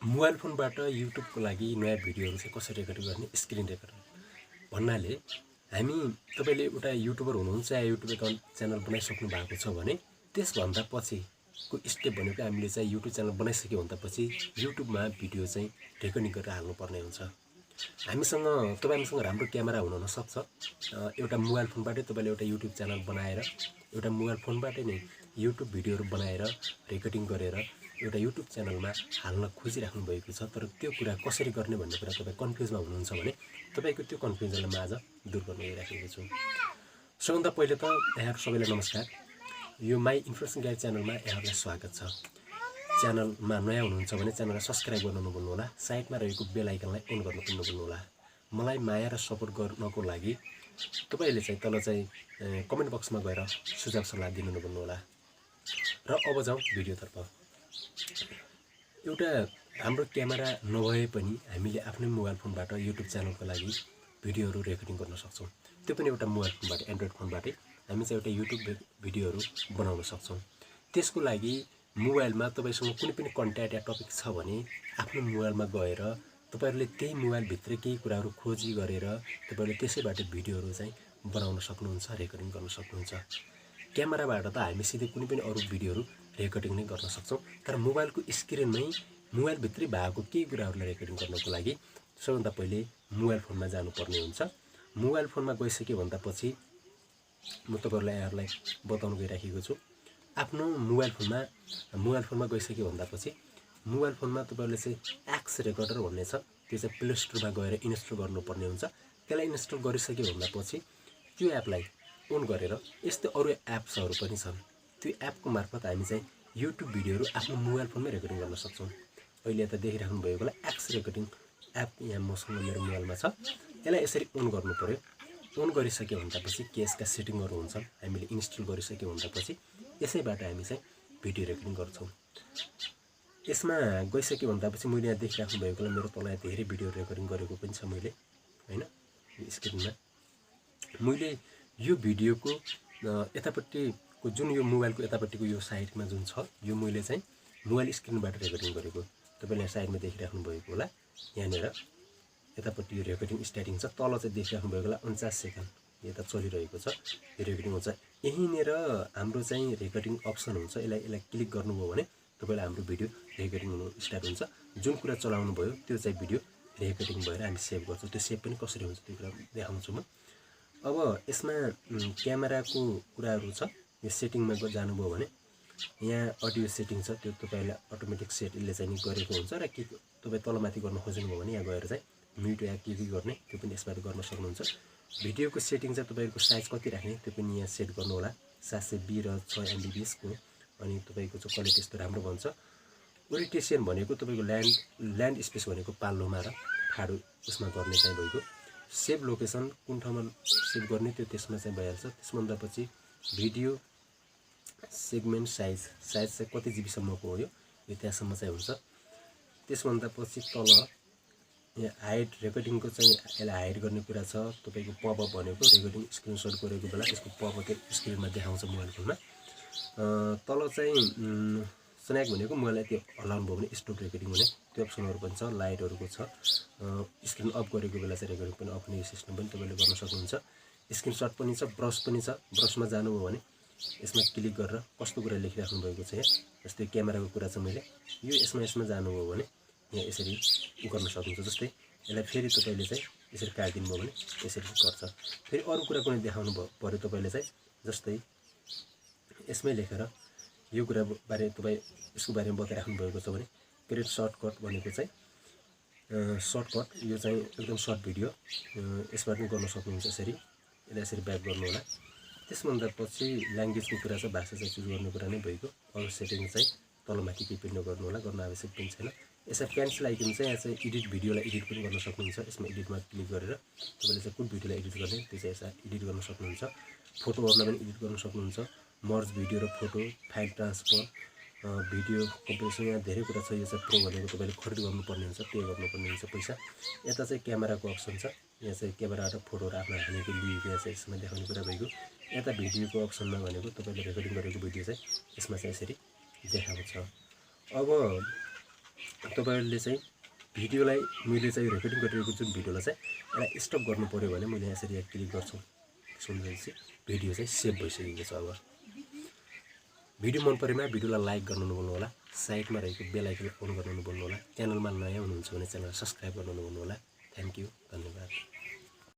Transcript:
Mobile फोनबाट युट्युबको लागि नयाँ भिडियोहरू चाहिँ कसरी रेकर्ड गर्ने स्क्रिन रेकर्ड भन्नाले हामी तपाईले एउटा युट्युबर हुनुहुन्छ या युट्युब एकाउन्ट च्यानल बनाइसक्नु भएको छ भने त्यसभन्दा पछिको स्टेप भनेको हामीले चाहिँ युट्युब च्यानल बनाइसक्यो भन्दा पछि युट्युबमा भिडियो चाहिँ रेकर्डिङ गरेर हाल्नुपर्ने हुन्छ। हामीसँग राम्रो क्यामेरा हुन नसक्छ। एउटा मोबाइल फोनबाटै तपाईले एउटा युट्युब च्यानल बनाएर एउटा मोबाइल फोनबाटै नै युट्युब भिडियोहरू बनाएर रेकर्डिङ गरेर एउटा युट्युब च्यानलमा हाल्न खोजिराख्नु भएको छ, तर त्यो कुरा कसरी गर्ने भन्ने कुरा तपाई कन्फ्युजमा हुनुहुन्छ भने तपाईको त्यो कन्फ्युजनलाई म आज दूर गर्न गइराखेको छु। सबभन्दा पहिले त यहाँहरु सबैलाई नमस्कार। यो माई इन्फर्मेसन गाइड च्यानलमा यहाँहरुलाई स्वागत छ। च्यानलमा नयाँ हुनुहुन्छ भने च्यानललाई सब्स्क्राइब गर्न नभुल्नु होला, साइडमा रहेको बेल आइकनलाई अन गर्न पनि नभुल्नु होला। मलाई माया र सपोर्ट गर्नको लागि तपाईले चाहिँ तल चाहिँ कमेन्ट बक्समा गएर सुझाव सल्लाह दिन नभुल्नु होला। र अब जाउँ भिडियोतर्फ। एउटा राम्रो क्यामेरा नभए पनि हामीले आफ्नै मोबाइल फोनबाट युट्युब च्यानलको लागि भिडियोहरू रेकर्डिङ गर्न सक्छौं। त्यो पनि एउटा मोबाइल फोनबाट, एन्ड्रोइड फोनबाटै हामी चाहिँ एउटा युट्युब भिडियोहरू बनाउन सक्छौं। त्यसको लागि मोबाइलमा तपाईसँग कुनै पनि कन्टेन्ट या टपिक छ भने आफ्नो मोबाइलमा गएर तपाईहरुले त्यही मोबाइल भित्र केही कुराहरू खोजी गरेर तपाईहरुले त्यसैबाट भिडियोहरू चाहिँ बनाउन सक्नुहुन्छ, रेकर्डिङ गर्न सक्नुहुन्छ। क्यामेराबाट त हामी सिधै कुनै पनि अरु भिडियोहरू रेकर्डिङ नै गर्न सक्छौं, तर मोबाइलको स्क्रिनमै मोबाइल भित्रै भएको केही कुराहरूलाई रेकर्डिङ गर्नको लागि सबभन्दा पहिले मोबाइल फोनमा जानुपर्ने हुन्छ। मोबाइल फोनमा गइसके भन्दा पछि म तपाईहरुलाई बताउन गइराखेको छु। आफ्नो मोबाइल फोनमा गइसके भन्दा पछि मोबाइल फोनमा तपाईहरुले चाहिँ एक्स रेकर्डर भन्ने छ, त्यो चाहिँ प्ले स्टोरमा गएर इन्स्टल गर्नुपर्ने हुन्छ। त्यसलाई इन्स्टल गरिसके भन्दा पछि त्यो एपलाई अन गरेर यस्तै अरु एप्सहरु पनि छन्, त्यो एपको मार्फत हामी चाहिँ युट्युब भिडियोहरू आफ्नो मोबाइल फोनमै रेकर्डिङ गर्न सक्छौं। अहिले यता देखिराख्नु भएको होला एक्स रेकर्डिङ एप यहाँ मसँग मेरो मोबाइलमा छ। यसलाई यसरी अन गर्नु पर्यो। अन गरिसके भन्दा पछि यसका सेटिङहरु हुन्छन्, हामीले इन्स्टल गरिसके भन्दा पछि यसैबाट हामी चाहिँ भिडियो रेकर्डिङ गर्छौं। यसमा गइसके भन्दा पछि मैले यहाँ देखिराख्नु भएको होला मेरो तल धेरै भिडियो रेकर्डिङ गरेको पनि छ मैले, हैन, यो स्क्रिनमा। मैले यो भिडियोको यतापट्टिको जुन यो मोबाइलको यतापट्टिको यो साइडमा जुन छ, यो मैले चाहिँ मोबाइल स्क्रिनबाट रेकर्डिङ गरेको। तपाईले यहाँ साइडमा देखिराख्नु भएको होला, यहाँनेर यतापट्टि यो रेकर्डिङ स्टार्टिङ छ, तल चाहिँ देखिराख्नु भएको होला 49 सेकेन्ड यता चलिरहेको छ, यो रेकर्डिङ हुन्छ। यहीँनेर हाम्रो चाहिँ रेकर्डिङ अप्सन हुन्छ, यसलाई क्लिक गर्नुभयो भने तपाईलाई हाम्रो भिडियो रेकर्डिङ हुन स्टार्ट हुन्छ। जुन कुरा चलाउनु भयो त्यो चाहिँ भिडियो रेकर्डिङ भएर हामी सेभ गर्छौं। त्यो सेभ पनि कसरी हुन्छ त्यो कुरा देखाउँछु म। अब यसमा क्यामेराको कुराहरू छ। यो सेटिङमा जानुभयो भने यहाँ अडियो सेटिङ छ, त्यो तपाईलाई अटोमेटिक सेटले चाहिँ नि गरेको हुन्छ र के तपाई तलमाथि गर्न खोज्नुभयो भने यहाँ गएर चाहिँ म्युट या के गर्ने त्यो पनि यसबाट गर्न सक्नुहुन्छ। भिडियोको सेटिङ चाहिँ तपाईको साइज कति राख्ने त्यो पनि यहाँ सेट गर्नु होला। 720 र 6 MB को, अनि तपाईको चाहिँ क्वालिटी यस्तो राम्रो भन्छ। ओरिएन्टेसन भनेको तपाईको ल्यान्ड स्पेस भनेको पाल्लोमा र ठाडो उसमा गर्ने चाहिँ भएको। सेभ लोकेसन कुन ठाउँमा सेभ गर्ने त्यो त्यसमा चाहिँ भइहाल्छ। त्यसभन्दा पछि भिडियो सेगमेन्ट साइज चाहिँ कति जिबी सम्मको हो यो त्यहाँसम्म चाहिँ हुन्छ। त्यसभन्दा पछि तल यहाँ हाइड रेकर्डिङको चाहिँ यसलाई हाइड गर्ने कुरा छ। तपाईको पपअप भनेको रेकर्डिङ स्क्रिनशट गरेको बेला यसको पपअप स्क्रिनमा देखाउँछ मोबाइल फोनमा। तल चाहिँ स्न्याक भनेको मोबाइललाई त्यो हल्लाउनु भयो भने स्टप रेकर्डिङ हुने त्यो अप्सनहरु पनि छ। लाइटहरुको छ, स्क्रिन अफ गरेको बेला चाहिँ रेकर्डिङ पनि अफ हुने सिस्टम पनि तपाईले गर्न सक्नुहुन्छ। स्क्रिनशट पनि छ, ब्रश पनि छ। ब्रशमा जानुभयो भने यसमा क्लिक गरेर कस्तो कुरा लेखिराख्नु भएको छ यहाँ, जस्तै क्यामेराको कुरा छ मैले यो यसमा जानुभयो भने यहाँ यसरी गर्न सक्नुहुन्छ। जस्तै यसलाई फेरि तपाईले चाहिँ यसरी काट्दिनु भयो भने यसरी गर्छ। फेरि अरु कुरा कुनै देखाउनु पर्यो तपाईले चाहिँ, जस्तै यसमै लेखेर यो कुरा बारे तपाई यसको बारेमा बताइराख्नु भएको छ भने क्रिएट सर्टकट भनेको चाहिँ सर्टकट, यो चाहिँ एकदम सर्ट भिडियो यसबाट पनि गर्न सक्नुहुन्छ। यसरी यसलाई यसरी ब्याक गर्नु होला। त्यसभन्दा पछि ल्याङ्ग्वेजको कुरा छ, भाषा चाहिँ चुज गर्ने कुरा नै भएको। अरु सेटिङ चाहिँ तलमाथि केही पनि गर्नु होला, गर्न आवश्यक पनि छैन। यसमा पेन्सिल आइकन चाहिँ यहाँ चाहिँ एडिट भिडियोलाई एडिट पनि गर्न सक्नुहुन्छ। यसमा एडिटमा क्लिक गरेर तपाईले चाहिँ कुन भिडियोलाई एडिट गर्ने त्यो चाहिँ यसमा एडिट गर्न सक्नुहुन्छ। फोटोहरुलाई पनि एडिट गर्न सक्नुहुन्छ। मर्ज भिडियो र photo, file transfer, video compression, यहाँ धेरै कुरा छ। यो चाहिँ प्रो भनेको तपाईले खरिद गर्नुपर्ने हुन्छ, पे गर्नुपर्ने हुन्छ पैसा। यता चाहिँ क्यामेराको अप्सन छ, यहाँ चाहिँ क्यामेराबाट फोटोहरु आफ्नो हानेको लिएको यहाँ चाहिँ यसमा देखाउने कुरा भएको। यता भिडियोको अप्सनमा भनेको तपाईले रेकर्डिङ गरेको भिडियो चाहिँ यसमा चाहिँ यसरी देखाएको छ। अब तपाईहरुले चाहिँ भिडियोलाई मैले चाहिँ रेकर्डिङ गरिरहेको जुन भिडियोलाई चाहिँ यसलाई स्टप गर्नु पर्यो भने मैले यसरी क्लिक गर्छु। सुन्दैछ भिडियो चाहिँ सेभ भइसकेको छ। अब भिडियो मन परेमा भिडियोलाई लाइक गर्नु नभुल्नु होला, साइडमा रहेको बेल आइकन अन गर्नु नभुल्नु होला, च्यानलमा नयाँ हुनुहुन्छ भने च्यानललाई सब्स्क्राइब गर्नु नभुल्नु होला। थ्यांक यू, धन्यवाद।